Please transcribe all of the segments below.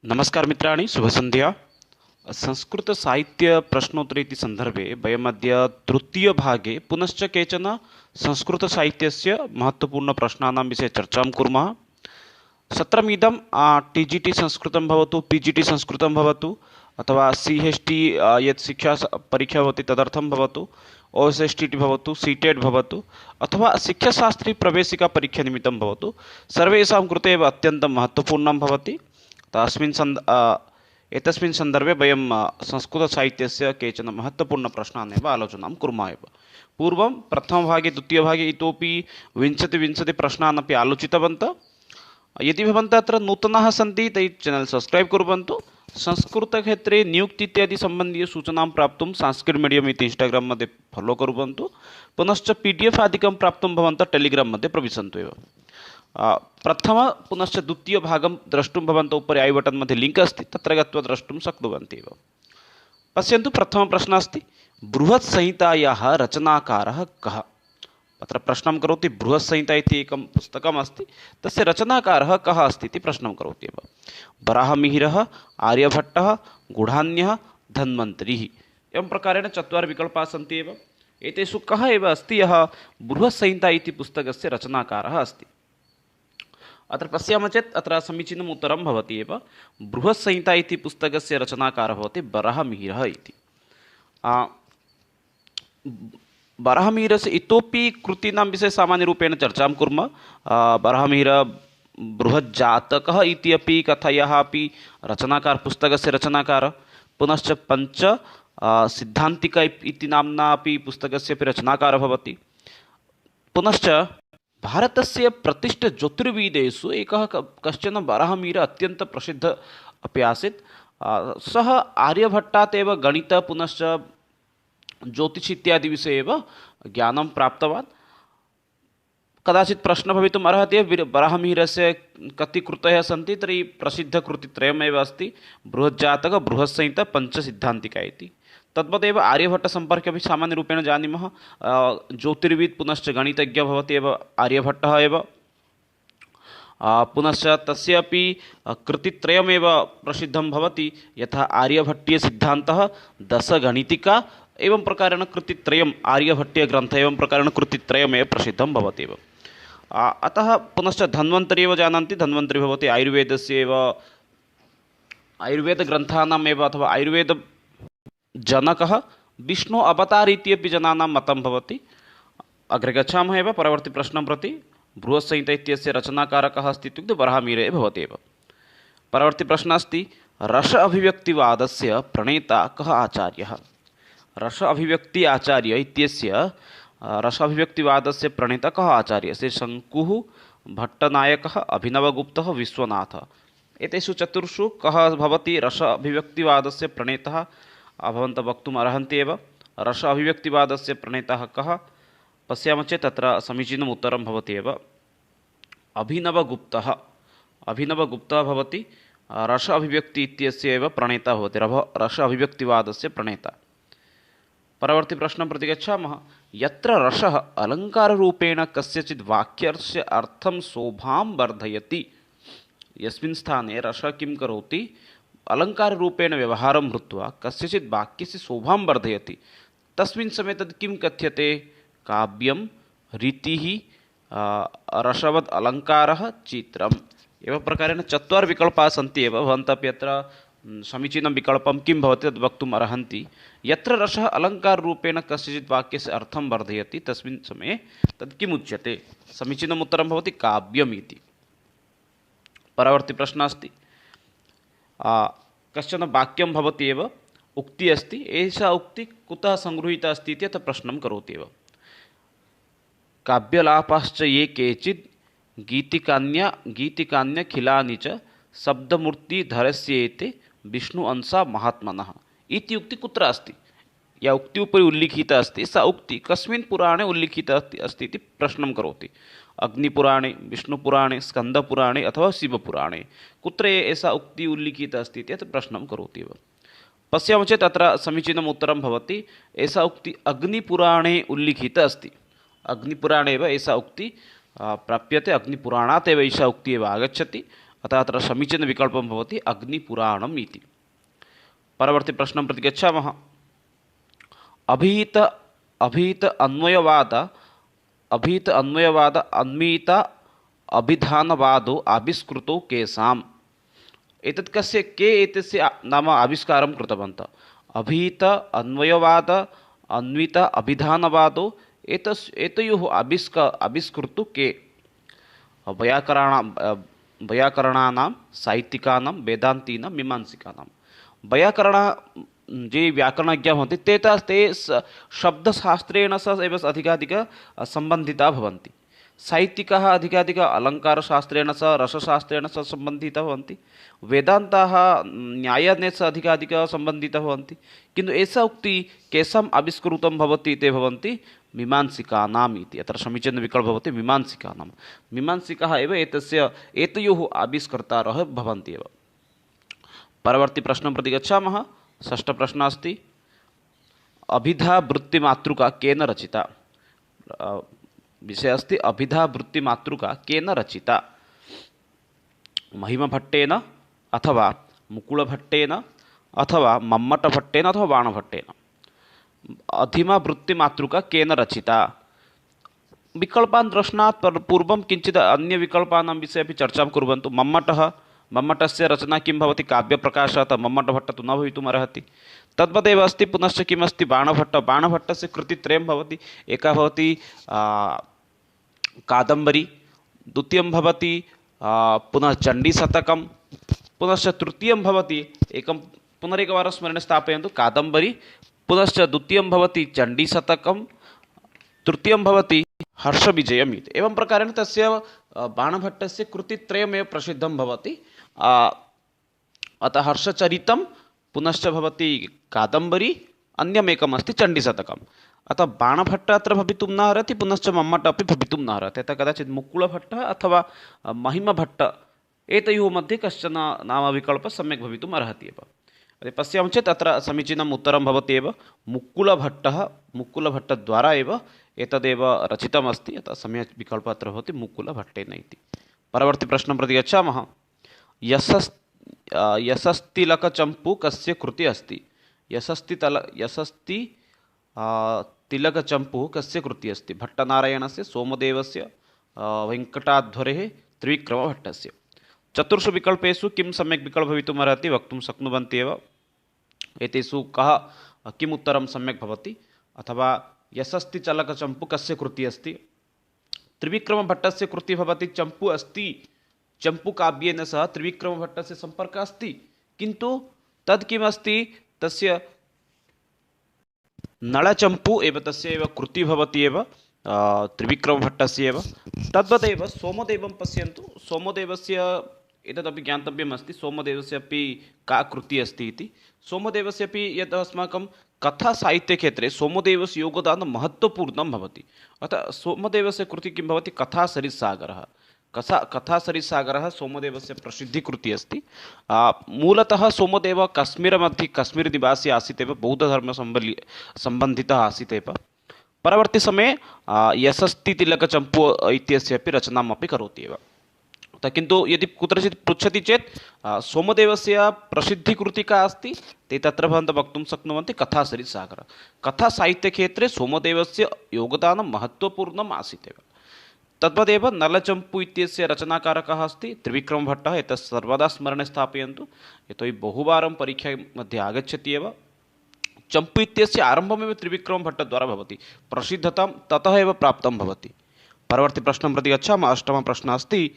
नमस्कार मित्राणि शुभसन्ध्या। संस्कृतसाहित्यप्रश्नोत्तरी इति सन्दर्भे वयमद्य तृतीयभागे पुनश्च केचन संस्कृतसाहित्यस्य महत्त्वपूर्णप्रश्नानां विषये चर्चां कुर्मः। सत्रमिदं TGT संस्कृतं भवतु, PGT संस्कृतं भवतु अथवा CHT यत् शिक्षा परीक्षा भवति तदर्थं भवतु, OSSTT भवतु, CTET भवतु अथवा शिक्षाशास्त्री प्रवेशिकापरीक्षानिमित्तं भवतु, सर्वेषां कृते एव अत्यन्तं महत्त्वपूर्णं भवति। एतस्मिन् सन्दर्भे वयं संस्कृतसाहित्यस्य केचन महत्त्वपूर्णप्रश्नान् एव आलोचनां कुर्मः एव। पूर्वं प्रथमभागे द्वितीयभागे इतोपि विंशतिप्रश्नान् अपि आलोचितवन्तः। यदि भवन्तः अत्र नूतनाः सन्ति तर्हि चेनल् सब्स्क्रैब् कुर्वन्तु। संस्कृतक्षेत्रे नियुक्ति इत्यादि सम्बन्धीयसूचनां प्राप्तुं संस्कृत मीडियम् इति इन्स्टाग्राम् मध्ये फलो कुर्वन्तु। पुनश्च PDF आदिकं प्राप्तुं भवन्तः टेलिग्राम् मध्ये प्रविशन्तु एव। प्रथम पुनश्च द्वितीयभागं द्रष्टुं भवन्तः उपरि ऐ बटन् मध्ये लिङ्क् अस्ति, तत्र गत्वा द्रष्टुं शक्नुवन्ति एव। पश्यन्तु, प्रथमप्रश्नः अस्ति, बृहत्संहितायाः रचनाकारः कः? अत्र प्रश्नं करोति, बृहत्संहिता इति एकं पुस्तकम् अस्ति, तस्य रचनाकारः कः अस्ति इति प्रश्नं करोति एव। वराहमिहिरः, आर्यभट्टः, गूढान्यः, धन्वन्तरिः। एवं प्रकारेण चत्वारि विकल्पाः सन्ति एव। एतेषु कः एव अस्ति यः बृहत्संहिता इति पुस्तकस्य रचनाकारः अस्ति? अत्र पश्यामः चेत् अत्र समीचीनम् उत्तरं भवति एव। बृहत्संहिता इति पुस्तकस्य रचनाकारः भवति वराहमिहिरः इति। वराहमिहिरस्य इतोपि कृतीनां विषये सामान्यरूपेण चर्चां कुर्मः। वराहमिहिरः बृहज्जातकः इति अपि कथायाः अपि रचनाकारः, पुस्तकस्य रचनाकारः। पुनश्च पञ्च सिद्धान्तिका इति नाम्ना अपि पुस्तकस्य अपि रचनाकारः भवति। पुनश्च भारतस्य प्रतिष्ठज्योतिर्विदेषु एकः कश्चन वराहमिहिरः अत्यन्तं प्रसिद्धः अपि आसीत्। सः आर्यभट्टात् एव गणित पुनश्च ज्योतिष इत्यादि विषये एव ज्ञानं प्राप्तवान्। कदाचित् प्रश्नः भवितुम् अर्हति, वराहमिहिरस्य कति कृतयः सन्ति? तर्हि प्रसिद्धकृतित्रयमेव अस्ति, बृहज्जातकः, बृहत्संहिता, पञ्चसिद्धान्तिका इति। तद्वदेव आर्यभट्टसम्पर्के अपि सामान्यरूपेण जानीमः। ज्योतिर्विद् पुनश्च गणितज्ञः भवति एव आर्यभट्टः एव। पुनश्च तस्य अपि कृतित्रयमेव प्रसिद्धं भवति, यथा आर्यभट्टीयसिद्धान्तः, दशगणितिका, एवं प्रकारेण कृतित्रयम् आर्यभट्टीयग्रन्थः एवं प्रकारेण कृतित्रयमेव प्रसिद्धं भवति एव। अतः पुनश्च धन्वन्तरि एव जानन्ति, धन्वन्तरि भवति आयुर्वेदस्य एव, आयुर्वेदग्रन्थानाम् एव अथवा आयुर्वेद जनकः, विष्णु अवतार इति अपि जनानां मतं भवति। अग्रे गच्छामः एव परवर्ती प्रश्नं प्रति। बृहत्संहिता इत्यस्य रचनाकारः कः अस्ति इत्युक्ते वराहमिहिरः एव भवति एव। परवर्ती प्रश्नः अस्ति, रस अभिव्यक्तिवादस्य प्रणेता कः आचार्यः? रस अभिव्यक्ति आचार्य इत्यस्य रस अभिव्यक्तिवादस्य प्रणेता कः आचार्यः? से शङ्कुः, भट्टनायकः, अभिनवगुप्तः, विश्वनाथः। एतेषु चतुर्षु कः भवति रस अभिव्यक्तिवादस्य प्रणेता? भवन्तः वक्तुम् अर्हन्ति एव। रस अभिव्यक्तिवादस्य प्रणेता कः? पश्यामः चेत् तत्र समीचीनम् उत्तरं भवति एव, अभिनवगुप्तः। अभिनवगुप्तः भवति रस अभिव्यक्ति इत्यस्य एव प्रणेता भवति, रस अभिव्यक्तिवादस्य प्रणेता। परवर्ती प्रश्नं प्रति गच्छामः। यत्र रसः अलङ्काररूपेण कस्यचित् वाक्यस्य अर्थं शोभां वर्धयति, यस्मिन् स्थाने रसः किं करोति? अलङ्काररूपेण व्यवहारं कृत्वा कस्यचित् वाक्यस्य शोभां वर्धयति, तस्मिन् समये तद् किं कथ्यते? काव्यं, रीतिः, रसवद् अलङ्कारः, चित्रम्। एवं प्रकारेण चत्वारि विकल्पाः सन्ति एव। भवन्तः अपि अत्र समीचीनं विकल्पं किं भवति तद् वक्तुम् अर्हन्ति। यत्र रसः अलङ्काररूपेण कस्यचित् वाक्यस्य अर्थं वर्धयति, तस्मिन् समये तद् किम् उच्यते? समीचीनम् उत्तरं भवति काव्यम् इति। परवर्ती प्रश्नः अस्ति, कश्चन वाक्यं भवति एव, उक्तिः अस्ति, एषा उक्तिः कुतः सङ्गृहीता अस्ति इति अत्र प्रश्नं करोति एव। काव्यलापाश्च ये केचित् गीतिकान्यखिलानि च शब्दमूर्तिधरस्येते विष्णु अंशा महात्मनः इति उक्तिः कुत्र अस्ति? या उक्ति उपरि उल्लिखिता अस्ति, सा उक्तिः कस्मिन् पुराणे उल्लिखिता अस्ति इति प्रश्नं करोति। अग्निपुराणे, विष्णुपुराणे, स्कन्दपुराणे अथवा शिवपुराणे, कुत्र एषा उक्तिः उल्लिखिता अस्ति इति प्रश्नं करोति एव। पश्यामः चेत् अत्र समीचीनम् उत्तरं भवति, एषा उक्तिः अग्निपुराणे उल्लिखिता अस्ति। अग्निपुराणे एव एषा उक्तिः प्राप्यते, अग्निपुराणात् एव एषा उक्तिः एव आगच्छति। अतः अत्र समीचीनविकल्पं भवति अग्निपुराणम् इति। परवर्ती प्रश्नं प्रति गच्छामः। अभीत अभीत अन्वयवाद अभीत अन्वयवाद अन्मीत अभिधानवादो आविष्कृतो केषाम्। एतत् कस्य के एतस्य नाम आविष्कारं कृतवन्तः। अभीत अन्वयवाद अन्वित अभिधानवादो एतयोः आविष्कृतौ के। वैयाकरणानां साहित्यिकानां वेदान्तीनां मीमांसिकानां। वैयाकरण ये व्याकरणज्ञाः भवन्ति ते शब्दशास्त्रेण सह एव अधिकाधिक सम्बन्धिताः भवन्ति। साहित्यिकाः अधिकाधिक अलङ्कारशास्त्रेण सह रसशास्त्रेण सह सम्बन्धिताः भवन्ति। वेदान्ताः न्यायेन सह अधिकाधिक सम्बन्धिताः भवन्ति। किन्तु एषा उक्तिः केषाम् आविष्कृतं भवति ते भवन्ति मीमांसिकानाम् इति। अत्र समीचीनविकल्पः भवति मीमांसिकानां। मीमांसिकाः एव एतयोः आविष्कर्तारः भवन्ति एव। परवर्ती प्रश्नं प्रति गच्छामः। षष्ठप्रश्नः अस्ति अभिधावृत्तिमातृका केन रचिता। विषयः अस्ति अभिधावृत्तिमातृका केन रचिता। महिमभट्टेन अथवा मुकुलभट्टेन अथवा मम्मटभट्टेन अथवा बाणभट्टेन। अधिमावृत्तिमातृका केन रचिता। विकल्पान् दर्शनात् पूर्वं किञ्चित् अन्यविकल्पानां विषये अपि चर्चां कुर्वन्तु। मम्मटस्य रचना किं भवति काव्यप्रकाशः, अतः मम्मटभट्टः तु न भवितुम् अर्हति। तद्वदेव अस्ति पुनश्च किम् अस्ति बाणभट्टस्य कृतित्रयं भवति। एकः भवति कादम्बरी, द्वितीयं भवति पुनः चण्डीशतकं, पुनश्च तृतीयं भवति पुनरेकवारं स्मरणे स्थापयन्तु कादम्बरी, पुनश्च द्वितीयं भवति चण्डीशतकं, तृतीयं भवति हर्षविजयम् इति। एवं प्रकारेण तस्य बाणभट्टस्य कृतित्रयमेव प्रसिद्धं भवति। अतः हर्षचरितं, पुनश्च भवति कादम्बरी, अन्यमेकमस्ति चण्डीशतकम्। अतः बाणभट्टः अत्र भवितुं न अर्हति, पुनश्च मम्मटः अपि भवितुं न अर्हति। अतः कदाचित् मुकुलभट्टः अथवा महिमभट्टः एतयोः मध्ये कश्चन नामविकल्पः सम्यक् भवितुम् अर्हति एव। यदि पश्यामः चेत् अत्र समीचीनम् उत्तरं भवति एव मुकुलभट्टद्वारा एव एतदेव रचितमस्ति। अतः सम्यक् विकल्पः अत्र भवति मुकुलभट्टेन इति। परवर्ती प्रश्नं प्रति गच्छामः। यशस्तिलकचम्पू कस्य कृति अस्ति। तिलकचम्पू कस्य कृति अस्ति। भट्टनारायणस्य, सोमदेवस्य, वेङ्कटाध्वरेः, त्रिविक्रमभट्टस्य। चतुर्षु विकल्पेषु किं सम्यक् विकल्पः भवितुम् अर्हति वक्तुं शक्नुवन्ति एव। एतेषु किम् उत्तरं सम्यक् भवति। अथवा यशस्तिलकचम्पू कस्य कृति अस्ति। त्रिविक्रमभट्टस्य कृति भवति चम्पू अस्ति। चम्पूकाव्येन सह त्रिविक्रमभट्टस्य सम्पर्कः अस्ति, किन्तु तद् किमस्ति तस्य नळचम्पू एव तस्य एव कृतिः भवति एव त्रिविक्रमभट्टस्य एव। तद्वदेव सोमदेवं पश्यन्तु। सोमदेवस्य एतदपि ज्ञातव्यमस्ति सोमदेवस्य अपि का कृतिः अस्ति इति। सोमदेवस्य अपि यत् अस्माकं कथासाहित्यक्षेत्रे सोमदेवस्य योगदानं महत्त्वपूर्णं भवति। अतः सोमदेवस्य कृतिः किं भवति कथासरित्सागरः। कथासरित्सागरः सोमदेवस्य प्रसिद्धिकृतिः अस्ति। मूलतः सोमदेवः कश्मीर निवासी आसीत् एव, बौद्धधर्मसम्बन्धितः आसीत् एव। परवर्ती समये यशस्तिलकचम्पू इत्यस्य अपि रचनाम् अपि करोति एव। किन्तु यदि कुत्रचित् पृच्छति चेत् सोमदेवस्य प्रसिद्धिकृतिः का अस्ति ते तत्र भवन्तः वक्तुं शक्नुवन्ति कथासरित्सागरः। कथासाहित्यक्षेत्रे सोमदेवस्य योगदानं महत्त्वपूर्णम् आसीत् एव। तद्वदेव नलचम्पू इत्यस्य रचनाकारकः अस्ति त्रिविक्रमभट्टः। एतत् सर्वदा स्मरणे स्थापयन्तु, यतोहि बहुवारं परीक्षा मध्ये आगच्छति एव। चम्पू इत्यस्य आरम्भमेव त्रिविक्रमभट्टद्वारा भवति, प्रसिद्धतां ततः एव प्राप्तं भवति। परवर्ती प्रश्नं प्रति गच्छामः। अष्टमः प्रश्नः अस्ति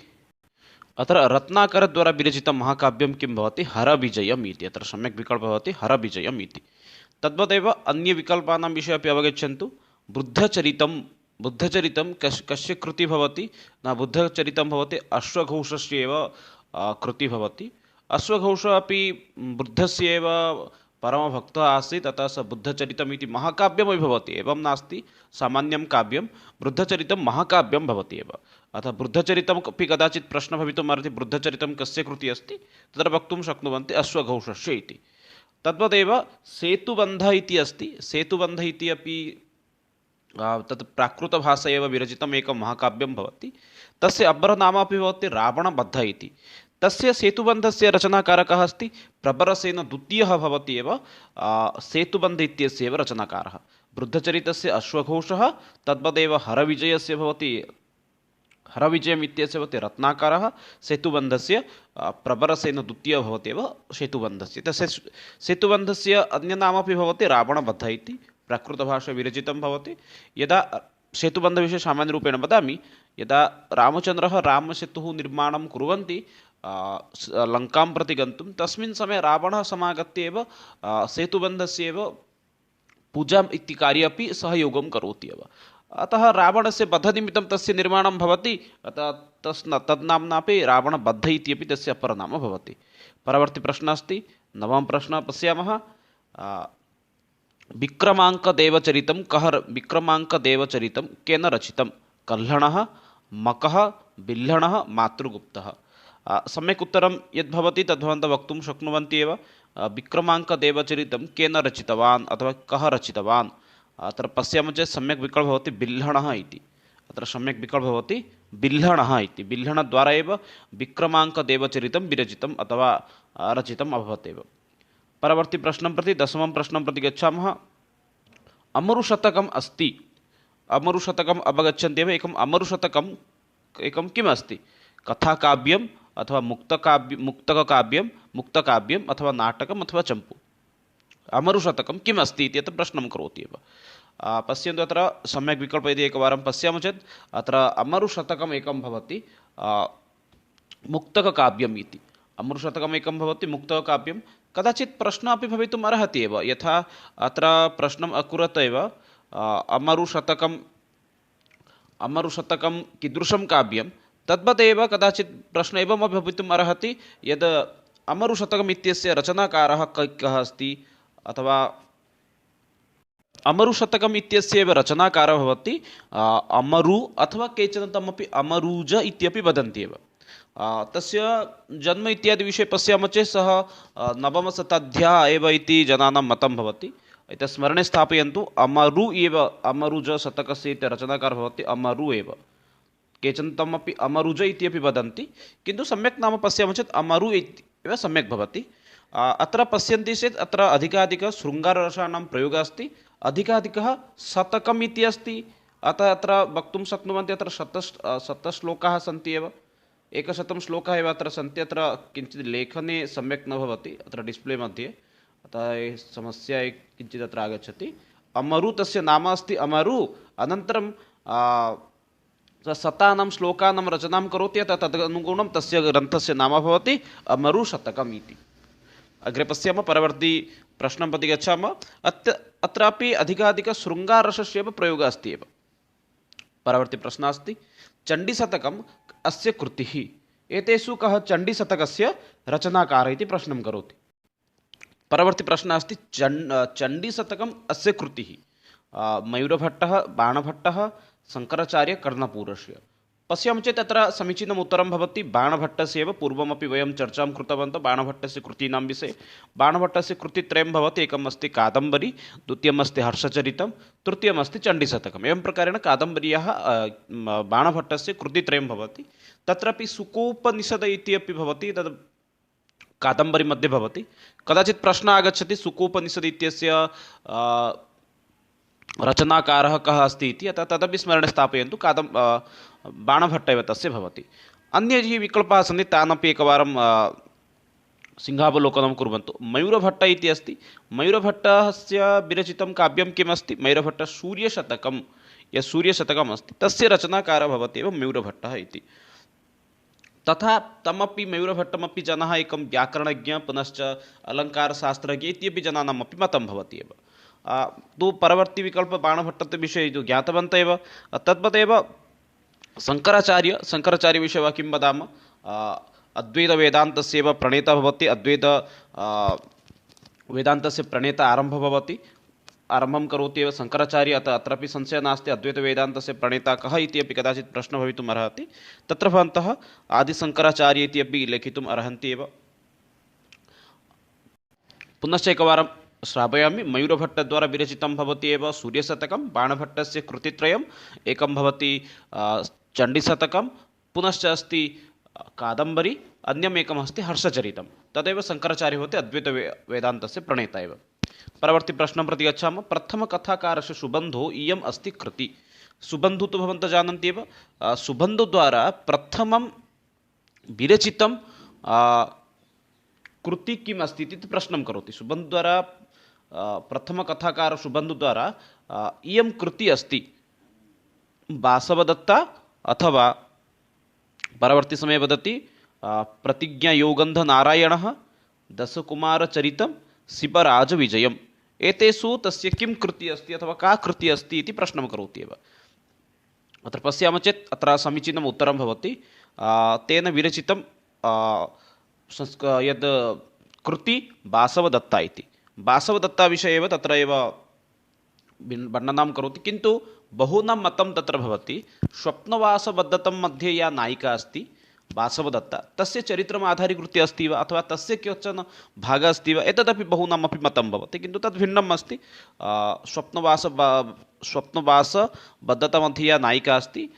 अत्र रत्नाकरद्वारा विरचितं महाकाव्यं किं भवति। हरविजयम् इति। अत्र सम्यक् विकल्पः भवति हरविजयम् इति। तद्वदेव अन्यविकल्पानां विषये अपि अवगच्छन्तु। बुद्धचरितं कस्य कृतिः भवति न। बुद्धचरितं भवति अश्वघोषस्य एव कृतिः भवति। अश्वघोषः अपि बुद्धस्य एव परमभक्तः आसीत्, अतः स बुद्धचरितम् इति महाकाव्यमपि भवति। एवं नास्ति सामान्यं काव्यं, बुद्धचरितं महाकाव्यं भवति एव। अतः बुद्धचरितम् अपि कदाचित् प्रश्नः भवितुम् अर्हति बुद्धचरितं कस्य कृतिः अस्ति, तत्र वक्तुं शक्नुवन्ति अश्वघोषस्य इति। तद्वदेव सेतुबन्धः इति अस्ति। सेतुबन्धः इति अपि तत् प्राकृतभाषा एव विरचितम् एकं महाकाव्यं भवति। तस्य अपरनाम अपि भवति रावणबद्धः इति। तस्य सेतुबन्धस्य रचनाकारः कः अस्ति? प्रबरसेन द्वितीयः भवति एव सेतुबन्ध इत्यस्य एव रचनाकारः। वृद्धचरितस्य अश्वघोषः, तद्वदेव हरविजयस्य भवति हरविजयम् इत्यस्य भवति रत्नाकारः, सेतुबन्धस्य प्रबरसेन द्वितीयः भवति एव सेतुबन्धस्य। तस्य सेतुबन्धस्य अन्यनामपि भवति रावणबद्धः इति, प्राकृतभाषा विरचितं भवति। यदा सेतुबन्धविषये सामान्यरूपेण वदामि, यदा रामचन्द्रः रामसेतुः निर्माणं कुर्वन्ति लङ्कां प्रति गन्तुं, तस्मिन् समये रावणः समागत्य एव सेतुबन्धस्य एव पूजाम् इति कार्ये अपि सहयोगं करोति एव। अतः रावणस्य वधनिमित्तं तस्य निर्माणं भवति, अतः तद्नाम्नापि रावणबद्ध इत्यपि तस्य अपरनाम भवति। परवर्ती प्रश्नः अस्ति, नवमः प्रश्नः पश्यामः। विक्रमाङ्कदेवचरितं विक्रमाङ्कदेवचरितं केन रचितं? कल्हणः, मकः, बिल्हणः, मातृगुप्तः। सम्यक् उत्तरं यद्भवति तद्भवन्तः वक्तुं शक्नुवन्ति एव। विक्रमाङ्कदेवचरितं केन रचितवान् अथवा कः रचितवान्? अत्र पश्यामः चेत् सम्यक् विकल्पः भवति बिल्हणः इति। अत्र सम्यक् विकल्पः भवति बिल्हणः इति। बिल्हणद्वारा एव विक्रमाङ्कदेवचरितं विरचितम् अथवा रचितम् अभवत् एव। परवर्ती प्रश्नं प्रति, दशमं प्रश्नं प्रति गच्छामः। अमरुशतकम् अस्ति। अमरुशतकम् अवगच्छन्ति एव। एकम् अमरुशतकम् एकं किम् अस्ति? कथाकाव्यम् अथवा मुक्तकाव्यम् अथवा नाटकम् अथवा चम्पू। अमरुशतकं किम् अस्ति इति अत्र प्रश्नं करोति एव। पश्यन्तु, अत्र सम्यक् विकल्पः यदि एकवारं पश्यामः चेत् अत्र अमरुशतकम् एकं भवति मुक्तककाव्यम् इति। अमरुशतकम् एकं भवति मुक्तककाव्यं। कदाचित् प्रश्नः अपि भवितुम् अर्हति एव, यथा अत्र प्रश्नम् अकुर्वत् एव अमरुशतकं कीदृशं काव्यं, तद्वदेव कदाचित् प्रश्नः एवमपि भवितुम् अर्हति यद् अमरुशतकम् इत्यस्य रचनाकारः कः अस्ति, अथवा अमरुशतकम् इत्यस्य एव रचनाकारः भवति अमरु, अथवा केचन तमपि अमरूज इत्यपि वदन्ति एव। तस्य जन्म इत्यादि विषये पश्यामः चेत् सः नवमशताब्द्याः एव इति जनानां मतं भवति। एतत् स्मरणे स्थापयन्तु। अमरु एव अमरुजशतकस्य इति रचनाकारः भवति अमरु एव। केचन तमपि अमरुज इति अपि वदन्ति, किन्तु सम्यक् नाम पश्यामः चेत् अमरु इति एव सम्यक् भवति। अत्र पश्यन्ति चेत् अत्र अधिकाधिकः शृङ्गाररसानां प्रयोगः अस्ति, अधिकाधिकः शतकम् इति अस्ति। अतः अत्र वक्तुं शक्नुवन्ति अत्र शतश्लोकाः सन्ति एव, 100 श्लोकाः एव अत्र सन्ति। अत्र किञ्चित् लेखने सम्यक् न भवति अत्र डिस्प्ले मध्ये, अतः समस्या किञ्चित् अत्र आगच्छति। अमरु तस्य नाम अस्ति अमरु, अनन्तरं शतानां श्लोकानां रचनां करोति, अतः तदनुगुणं तस्य ग्रन्थस्य नाम भवति अमरुशतकम् इति। अग्रे पश्यामः, परवर्ती प्रश्नं प्रति गच्छामः। अत्रापि अधिकाधिकशृङ्गाररसस्य एव प्रयोगः अस्ति एव। परवर्ती प्रश्नः अस्ति, चण्डीशतकम् अस्य कृतिः। एतेषु कः चण्डीशतकस्य रचनाकारः इति प्रश्नं करोति। परवर्ती प्रश्नः अस्ति, चण्डीशतकम् अस्य कृतिः। मयूरभट्टः, बाणभट्टः, शङ्कराचार्य, कर्णपूरस्य। पश्यामः चेत् अत्र समीचीनम् उत्तरं भवति बाणभट्टस्य एव। पूर्वमपि वयं चर्चां कृतवन्तः बाणभट्टस्य कृतीनां विषये। बाणभट्टस्य कृतित्रयं भवति, एकम् अस्ति कादम्बरी, द्वितीयम् अस्ति हर्षचरितं, तृतीयम् अस्ति चण्डीशतकम्। एवं प्रकारेण कादम्बर्याः बाणभट्टस्य कृतित्रयं भवति। तत्रापि सुकोपनिषद इति अपि भवति, तद् कादम्बरी मध्ये भवति। कदाचित् प्रश्नः आगच्छति सुकोपनिषद इत्यस्य रचनाकारः कः अस्ति इति, अतः तदपि स्मरणे स्थापयन्तु। बाणभट्ट एव तस्य भवति। अन्ये ये विकल्पाः सन्ति तानपि एकवारं सिंहावलोकनं कुर्वन्तु। मयूरभट्ट इति अस्ति। मयूरभट्टस्य विरचितं काव्यं किम् अस्ति? मयूरभट्ट सूर्यशतकं, यत् सूर्यशतकम् अस्ति तस्य रचनाकारः भवति एव मयूरभट्टः इति। तथा तमपि मयूरभट्टमपि जनाः एकं व्याकरणज्ञ पुनश्च अलङ्कारशास्त्रज्ञ इत्यपि जनानामपि मतं भवति एव। तो परवर्ती विकल्प बाणभट्टस्य विषये जो ज्ञातवन्तः एव। तद्वदेव शङ्कराचार्य विषये वा किं वदामः? अद्वैतवेदान्तस्य एव प्रणेता भवति। अद्वैत वेदान्तस्य प्रणेता आरम्भः भवति, आरम्भं करोति एव शङ्कराचार्य। अतः अत्रापि संशयः नास्ति अद्वैतवेदान्तस्य प्रणेता कः इति अपि कदाचित् प्रश्नः भवितुम् अर्हति। तत्र भवन्तः आदिशङ्कराचार्य इति अपि लेखितुम् अर्हन्ति एव। पुनश्च एकवारं श्रावयामि। मयूरभट्टद्वारा विरचितं भवति एव सूर्यशतकं, बाणभट्टस्य कृतित्रयम्, एकं भवति चण्डीशतकं, पुनश्च अस्ति कादम्बरी, अन्यम् एकमस्ति हर्षचरितं, तदेव शङ्कराचार्यः भवति अद्वैतवेदान्तस्य प्रणेता एव। परवर्ती प्रश्नं प्रति गच्छामः। प्रथमकथाकारस्य सुबन्धो इयम् अस्ति कृति। सुबन्धु तु भवन्तः जानन्ति एव, सुबन्धुद्वारा प्रथमं विरचितं कृति किम् अस्ति इति प्रश्नं करोति। सुबन्धुद्वारा प्रथमकथाकार सुबन्धुद्वारा इयं कृति अस्ति वासवदत्ता अथवा परवर्ती समये वदति प्रतिज्ञायोगन्धनारायणः, दशकुमारचरितं, शिवराजविजयम्। एतेषु तस्य किं कृति अस्ति अथवा का कृति अस्ति इति प्रश्नं करोति एव। अत्र पश्यामः चेत् अत्र समीचीनम् उत्तरं भवति। तेन विरचितं यद् कृति वासवदत्ता इति। वासवदत्ता विषये एव तत्र एव वर्णनं करोति, किन्तु बहूनां मतं तत्र भवति स्वप्नवासवदत्तं मध्ये या नायिका अस्ति वासवदत्ता, तस्य चरित्रम् आधारीकृत्य अस्ति वा अथवा तस्य केचन भागः अस्ति वा, एतदपि बहूनामपि मतं भवति, किन्तु तद् भिन्नम् अस्ति। स्वप्नवासवदत्ता मध्ये या नायिका अस्ति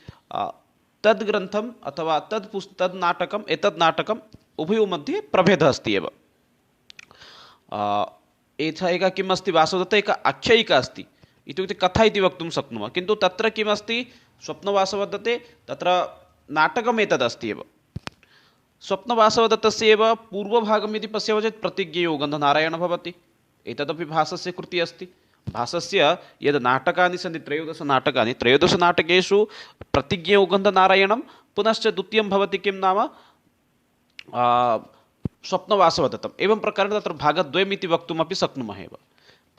तद् ग्रन्थम् अथवा तद् नाटकम् एतद् नाटकम् उभयोः मध्ये प्रभेदः अस्ति एव। एषा एका किम् अस्ति, वासवदत्ता एका आख्यायिका अस्ति, इत्युक्ते कथा इति वक्तुं शक्नुमः, किन्तु तत्र किमस्ति स्वप्नवासवदत्ते तत्र नाटकम् एतदस्ति एव। स्वप्नवासवदत्तस्य एव पूर्वभागम् यदि पश्यामः चेत् प्रतिज्ञायोगन्धनारायणः भवति, एतदपि भासस्य कृतिः अस्ति। भासस्य यद् नाटकानि सन्ति 13 नाटकानि, 13 नाटकेषु प्रतिज्ञायोगन्धनारायणं, पुनश्च द्वितीयं भवति किं नाम स्वप्नवासवदत्तम्। एवं प्रकारेण तत्र भागद्वयम् इति वक्तुमपि शक्नुमः एव।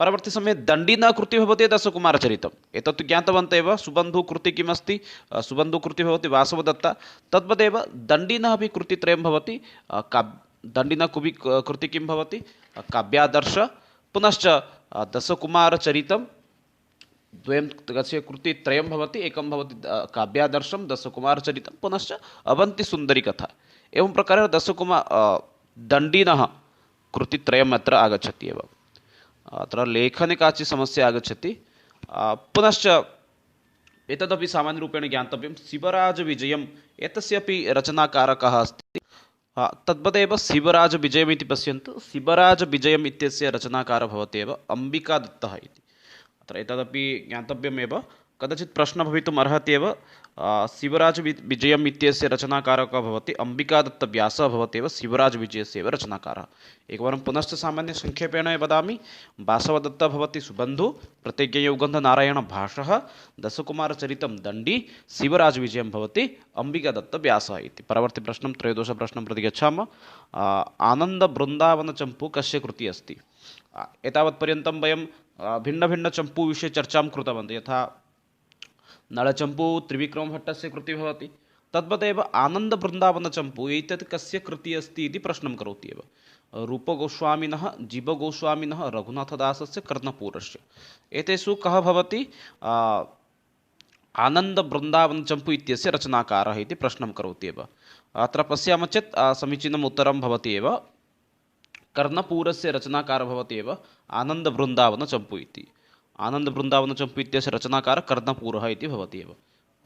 परवर्ती समये दण्डिना कृतिः भवति दशकुमारचरितम्। एतत्तु ज्ञातवन्तः एव। सुबन्धुकृतिः किमस्ति, सुबन्धुकृतिः भवति वासवदत्ता, तद्वदेव दण्डिनः अपि कृतित्रयं भवति। दण्डिना कृतिः किं भवति, काव्यादर्श, पुनश्च दशकुमारचरितं, द्वयं तस्य कृतित्रयं भवति। एकं भवति काव्यादर्शं, दशकुमारचरितं, पुनश्च अवन्तिसुन्दरीकथा। एवं प्रकारेण दण्डिनः कृतित्रयम् अत्र आगच्छति एव। अत्र लेखने काचित् समस्या आगच्छति। पुनश्च एतदपि सामान्यरूपेण ज्ञातव्यं, शिवराजविजयम् एतस्यापि रचनाकारकः अस्ति। तद्वदेव शिवराजविजयम् इति पश्यन्तु। शिवराजविजयम् इत्यस्य रचनाकारः भवति एव अम्बिकादत्तः इति। अत्र एतदपि ज्ञातव्यमेव। कदाचित् प्रश्नः भवितुम् अर्हति एव। शिवराजविजयम् इत्यस्य रचनाकारकः भवति अम्बिकादत्तव्यासः भवति एव शिवराजविजयस्य एव रचनाकारः। एकवारं पुनश्च सामान्यसंक्षेपेण वदामि। वासवदत्ता भवति सुबन्धु, प्रतिज्ञायोगन्धनारायणः भासः, दशकुमारचरितं दण्डी, शिवराजविजयं भवति अम्बिकादत्तव्यासः इति। परवर्ती प्रश्नं 13 प्रश्नं प्रति गच्छामः। आनन्दबृन्दावनचम्पू कस्य कृतिः अस्ति? एतावत्पर्यन्तं वयं भिन्नभिन्नचम्पूविषये चर्चां कृतवन्तः। यथा नळचम्पू त्रिविक्रमभट्टस्य कृतिः भवति, तद्वदेव आनन्दबृन्दावनचम्पू एतत् कस्य कृतिः अस्ति इति प्रश्नं करोति एव। रूपगोस्वामिनः, जीवगोस्वामिनः, रघुनाथदासस्य, कर्णपूरस्य। एतेषु कः भवति आनन्दबृन्दावनचम्पू इत्यस्य रचनाकारः इति प्रश्नं करोति एव। अत्र पश्यामः चेत् समीचीनम् उत्तरं भवति एव। कर्णपूरस्य रचनाकारः भवति एव आनन्दबृन्दावनचम्पू इति। आनन्दबृन्दावनचम्पू इत्यस्य रचनाकारः कर्णपूरः इति भवति एव।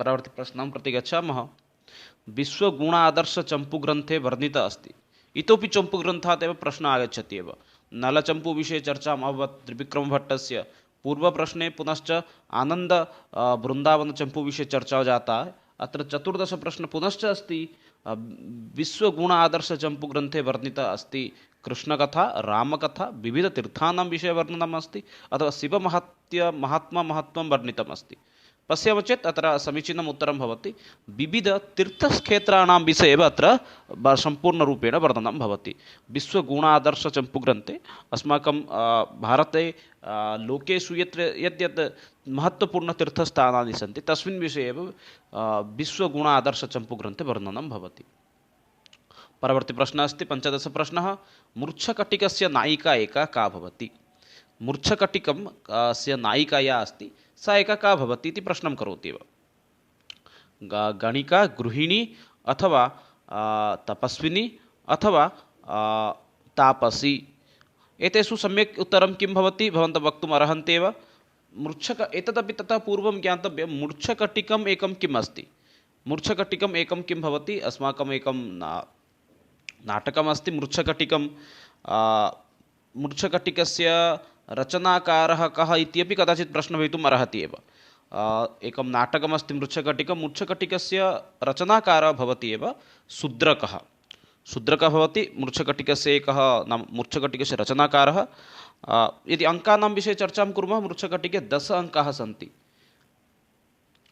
परवर्ती प्रश्नं प्रति गच्छामः। विश्वगुणादर्शचम्पूग्रन्थे वर्णितः अस्ति। इतोपि चम्पूग्रन्थात् एव प्रश्नः आगच्छति एव। नलचम्पूविषये चर्चाम् अभवत् त्रिविक्रमभट्टस्य पूर्वप्रश्ने, पुनश्च आनन्दबृन्दावनचम्पूविषये चर्चा जाता। अत्र 14 प्रश्नः पुनश्च अस्ति। विश्वगुणादर्शचम्पूग्रन्थे वर्णितः अस्ति कृष्णकथा, रामकथा, विविधतीर्थानां विषये वर्णनम् अस्ति, अथवा शिवमहात्म्यं वर्णितम् अस्ति। पश्यामः चेत् अत्र समीचीनम् उत्तरं भवति विविधतीर्थक्षेत्राणां विषये एव अत्र सम्पूर्णरूपेण वर्णनं भवति। विश्वगुणादर्शचम्पूग्रन्थे अस्माकं भारते लोकेषु यत् महत्त्वपूर्णतीर्थस्थानानि सन्ति तस्मिन् विषये एव विश्वगुणादर्शचम्पूग्रन्थे वर्णनं भवति। परवर्ती प्रश्नः अस्ति 15 प्रश्नः। मूर्च्छकटिकस्य नायिका एका का भवति? मूर्च्छकटिकस्य नायिका या अस्ति सा एका का भवति इति प्रश्नं करोति एव। गणिका, गृहिणी, अथवा तपस्विनी, अथवा तापसी। एतेषु सम्यक् उत्तरं किं भवति भवन्तः वक्तुम् अर्हन्ति एव। एतदपि ततः पूर्वं ज्ञातव्यं मूर्च्छकटिकम् एकं किम् अस्ति। मूर्च्छकटिकम् एकं किं भवति, अस्माकम् एकं नाटकमस्ति मृच्छकटिकं, मृच्छकटिकस्य रचनाकारः कः इत्यपि कदाचित् प्रश्नः भवितुम् अर्हति एव। एकं नाटकमस्ति मृच्छकटिकं, मृच्छकटिकस्य रचनाकारः भवति एव शूद्रकः। शूद्रकः भवति मृच्छकटिकस्य एकः नाम मृच्छकटिकस्य रचनाकारः। यदि अङ्कानां विषये चर्चां कुर्मः, मृच्छकटिके 10 अङ्काः सन्ति।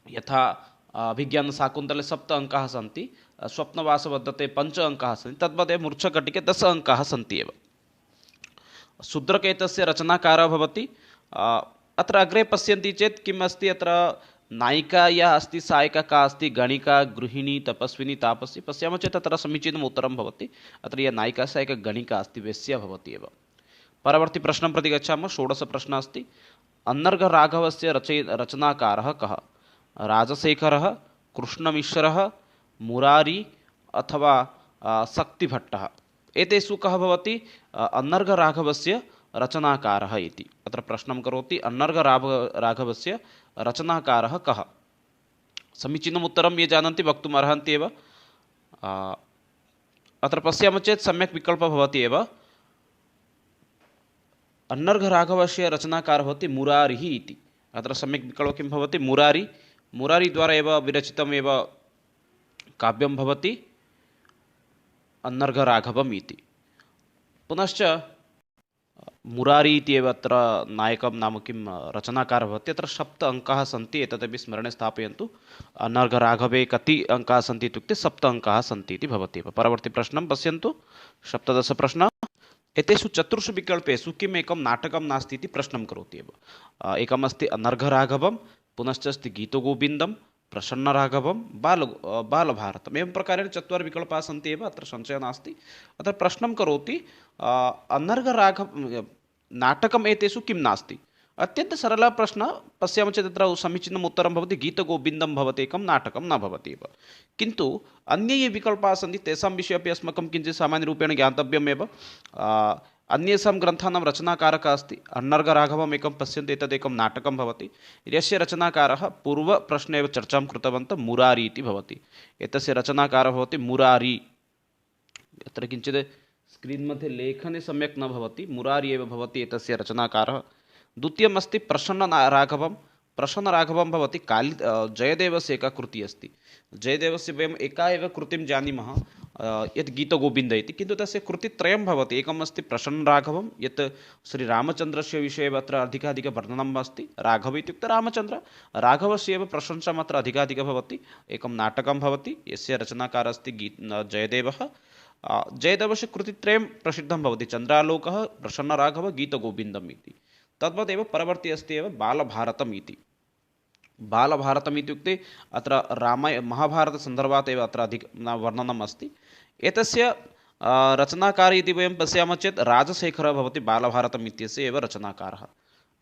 यथा अभिज्ञानशाकुन्तले 7 अङ्काः सन्ति, स्वप्नवासवदत्ते 5 अङ्काः सन्ति, तद्वदेव मृच्छकटिके 10 अङ्काः सन्ति एव। शूद्रकेतस्य रचनाकारः भवति। अत्र अग्रे पश्यन्ति चेत् किम् अस्ति, अत्र नायिका या अस्ति सा एका का अस्ति, गणिका, गृहिणी, तपस्विनी, तापसी। पश्यामः चेत् अत्र समीचीनम् उत्तरं भवति। अत्र या नायिका सा एका गणिका अस्ति, वेश्या भवति एव। परवर्ती प्रश्नं प्रति गच्छामः। 16 प्रश्नः अस्ति, अन्नर्घराघवस्य रचनाकारः कः? राजशेखरः, कृष्णमिश्रः, मुरारी अथवा शक्तिभट्टः। एतेषु कः भवति अन्नर्घराघवस्य रचनाकारः इति। अत्र प्रश्नं करोति, अन्नर्घराघवस्य रचनाकारः कः? समीचीनम् उत्तरं ये जानन्ति वक्तुम् अर्हन्ति एव। अत्र पश्यामः चेत् सम्यक् विकल्पः भवति एव। अन्नर्घराघवस्य रचनाकारः भवति मुरारिः इति। अत्र सम्यक् विकल्पः किं भवति? मुरारी। मुरारीद्वारा एव विरचितम् एव काव्यं भवति अन्नर्घराघवम् इति। पुनश्च मुरारी इति एव अत्र नायकं नाम किं रचनाकारः भवति। अत्र 7 अङ्काः सन्ति, एतदपि स्मरणे स्थापयन्तु। अन्नर्घराघवे कति अङ्काः सन्ति इत्युक्ते 7 अङ्काः सन्ति इति भवति एव। परवर्ती प्रश्नं पश्यन्तु, 17 प्रश्नः। एतेषु 4 विकल्पेषु किम् एकं नाटकं नास्ति इति प्रश्नं करोति एव। एकमस्ति अन्नर्घराघवं, पुनश्च अस्ति गीतगोविन्दं, प्रसन्नराघवं, बालभारतम्। एवं प्रकारेण 4 विकल्पाः सन्ति एव, अत्र संशयः नास्ति। अत्र प्रश्नं करोति अन्नर्घराघव नाटकम् एतेषु किं नास्ति? अत्यन्तसरलः प्रश्नः। पश्यामः चेत् तत्र समीचीनम् उत्तरं भवति गीतगोविन्दं भवति, एकं नाटकं न भवति एव। किन्तु अन्ये ये विकल्पाः सन्ति तेषां विषये अपि अस्माकं किञ्चित् सामान्यरूपेण ज्ञातव्यमेव। अन्येषां ग्रन्थानां रचनाकारः अस्ति। अन्नर्घराघवम् एकं पश्यन्तु, एतदेकं नाटकं भवति। यस्य रचनाकारः पूर्वप्रश्ने एव चर्चां कृतवन्तः, मुरारी इति भवति। एतस्य रचनाकारः भवति मुरारी। अत्र किञ्चित् स्क्रीन् मध्ये लेखने सम्यक् न भवति, मुरारी एव भवति एतस्य रचनाकारः। द्वितीयम् अस्ति प्रसन्नराघवं। प्रसन्नराघवं भवति जयदेवस्य एका कृतिः अस्ति। जयदेवस्य वयम् एका एव कृतिं जानीमः, यत् गीतगोविन्द इति, किन्तु तस्य कृतित्रयं भवति। एकम् अस्ति प्रसन्नराघवं, यत् श्रीरामचन्द्रस्य विषये एव अत्र अधिकाधिकवर्णनम् अस्ति। राघव इत्युक्ते रामचन्द्र, राघवस्य एव प्रशंसाम् अत्र अधिकाधिकं भवति। एकं नाटकं भवति, यस्य रचनाकारः अस्ति जयदेवः। जयदेवस्य कृतित्रयं प्रसिद्धं भवति, चन्द्रालोकः, प्रसन्नराघवः, गीतगोविन्दम् इति। तद्वदेव परवर्ती अस्ति एव बालभारतम् इति। बालभारतम् इत्युक्ते अत्र महाभारतसन्दर्भात् एव अत्र वर्णनम् अस्ति। एतस्य रचनाकारी इति वयं पश्यामः चेत् राजशेखरः भवति बालभारतम् इत्यस्य एव रचनाकारः।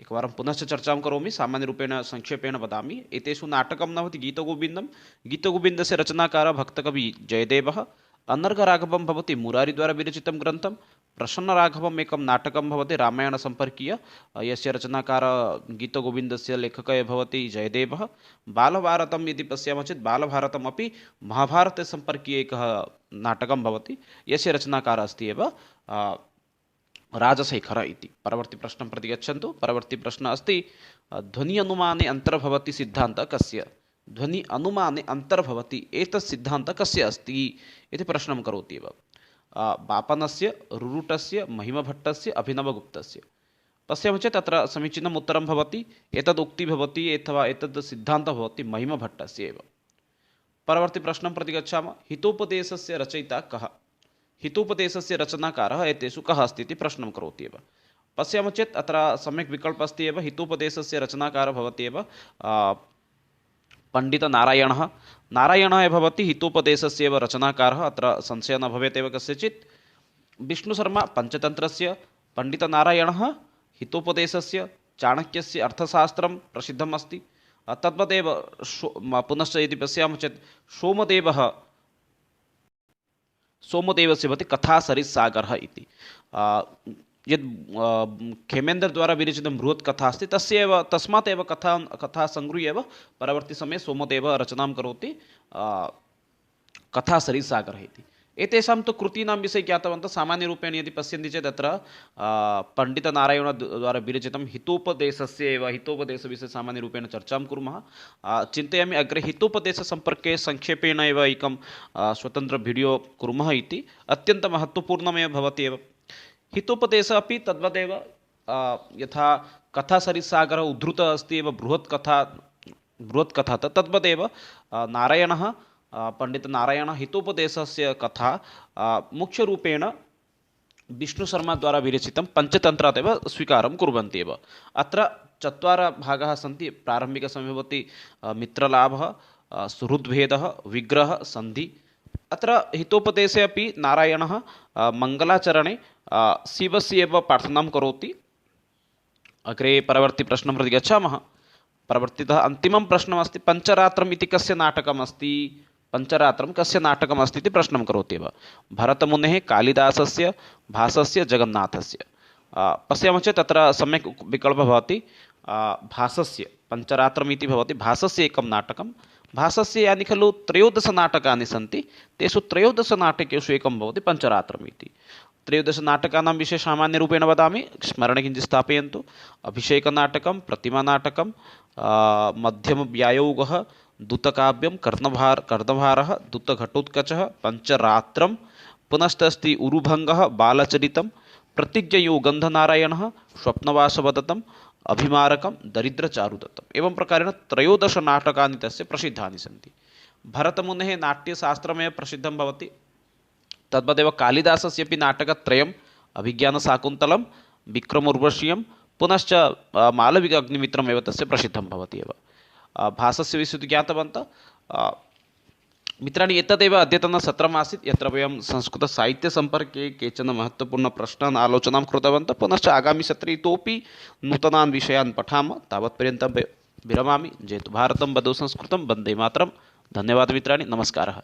एकवारं पुनश्च चर्चां करोमि, सामान्यरूपेण संक्षेपेण वदामि। एतेषु नाटकं न भवति गीतगोविन्दं। गीतगोविन्दस्य रचनाकारः भक्तकवि जयदेवः। अन्नर्घराघवं भवति मुरारीद्वारा विरचितं ग्रन्थं। प्रसन्नराघवम् एकं नाटकं भवति रामायणसम्पर्कीय, यस्य रचनाकारः गीतगोविन्दस्य लेखकः भवति जयदेवः। बालभारतं यदि पश्यामः चेत् बालभारतमपि महाभारतसम्पर्कीय एकः नाटकं भवति, यस्य रचनाकारः अस्ति एव राजशेखरः इति। परवर्ती प्रश्नं प्रति गच्छन्तु। परवर्ती प्रश्नः अस्ति, ध्वनि अनुमाने अन्तर्भवति सिद्धान्तः कस्य? ध्वनि अनुमाने अन्तर्भवति एतत् सिद्धान्तः कस्य अस्ति इति प्रश्नं करोति एव। बापनस्य, रुरुटस्य, महिमभट्टस्य, अभिनवगुप्तस्य। पश्यामः चेत् अत्र समीचीनम् उत्तरं भवति, एतद् उक्तिः भवति अथवा एतद् सिद्धान्तः भवति महिमभट्टस्य एव। परवर्ती प्रश्नं प्रति गच्छामः। हितोपदेशस्य रचयिता कः? हितोपदेशस्य रचनाकारः एतेषु कः अस्ति इति प्रश्नं करोति एव। पश्यामः चेत् अत्र सम्यक् विकल्पः अस्ति एव। हितोपदेशस्य रचनाकारः भवति एव पण्डितनारायणः। नारायणः एव भवति हितोपदेशस्य एव रचनाकारः, अत्र संशयः न भवेत् एव कस्यचित्। विष्णुशर्मा पञ्चतन्त्रस्य, पण्डितनारायणः हितोपदेशस्य, चाणक्यस्य अर्थशास्त्रं प्रसिद्धम् अस्ति। तद्वदेव पुनश्च यदि पश्यामः चेत् सोमदेवस्य भवति कथासरित्सागरः इति। यद् खेमेन्द्रद्वारा विरचितं बृहत् कथा अस्ति तस्मात् एव कथा सङ्गृह्य एव परवर्ती समये सोमदेवः रचनां करोति कथासरित्सागरः इति। एतेषां तु कृतीनां विषये ज्ञातवन्तः। सामान्यरूपेण यदि पश्यन्ति चेत् अत्र पण्डितनारायणद्वारा विरचितं हितोपदेशस्य एव हितोपदेशविषये सामान्यरूपेण चर्चां कुर्मः। चिन्तयामि अग्रे हितोपदेशसम्पर्के संक्षेपेण एव एकं स्वतन्त्र वीडियो कुर्मः इति। अत्यन्तं महत्त्वपूर्णमेव भवति एव। हितोपदेशः अपि तद्वदेव यथा कथासरित्सागरः उद्धृतः अस्ति एव बृहत्कथा तद्वदेव नारायणः पण्डितनारायणः हितोपदेशस्य कथा मुख्यरूपेण विष्णुशर्माद्वारा विरचितं पञ्चतन्त्रात् एव स्वीकारं कुर्वन्ति एव। अत्र चत्वारः भागाः सन्ति। प्रारम्भिकसमये भवति मित्रलाभः, सुहृद्भेदः, विग्रहः, सन्धि। अत्र हितोपदेशे अपि नारायणः मङ्गलाचरणे शिवस्य एव प्रार्थनां करोति। अग्रे परवर्ती प्रश्नं प्रति गच्छामः। परवर्तितः अन्तिमं प्रश्नमस्ति, पञ्चरात्रम् इति कस्य नाटकमस्ति? पञ्चरात्रं कस्य नाटकमस्ति इति प्रश्नं करोति एव। भरतमुनेः, कालिदासस्य, भासस्य, जगन्नाथस्य। पश्यामः चेत् तत्र सम्यक् विकल्पः भवति भासस्य। पञ्चरात्रम् इति भवति भासस्य एकं नाटकं। भासस्य यानि खलु 13 नाटकानि सन्ति, तेषु 13 नाटकेषु एकं भवति पञ्चरात्रम् इति। 13 नाटकानां विषये सामान्यरूपेण वदामि, स्मरणे किञ्चित् स्थापयन्तु। अभिषेकनाटकं, प्रतिमानाटकं, मध्यमव्यायोगः, दूतकाव्यं, कर्णभारः, दूतघटोत्कचः, पञ्चरात्रं, पुनश्च अस्ति उरुभङ्गः, बालचरितं, प्रतिज्ञयो गन्धनारायणः, स्वप्नवासवदत्तम्, अभिमारकं, दरिद्रचारुदत्तम्। एवं प्रकारेण 13 नाटकानि तस्य प्रसिद्धानि सन्ति। भरतमुनेः नाट्यशास्त्रमेव प्रसिद्धं भवति। तद्वदेव कालिदासस्यपि नाटकत्रयम्, अभिज्ञानशाकुन्तलं, विक्रमोर्वशीयं, पुनश्च मालविकाग्निमित्रमेव तस्य प्रसिद्धं भवति एव। भासस्य विषये ज्ञातवन्तः। मित्राणि, एतदेव अद्यतनसत्रम् आसीत्, यत्र वयं संस्कृतसाहित्यसम्पर्के केचन महत्त्वपूर्णप्रश्नान् आलोचनां कृतवन्तः। पुनश्च आगामिसत्रे इतोपि नूतनान् विषयान् पठामः। तावत्पर्यन्तं विरमामि। जयतु भारतं, वदतु संस्कृतं, वन्दे मातरं। धन्यवादः मित्राणि, नमस्कारः।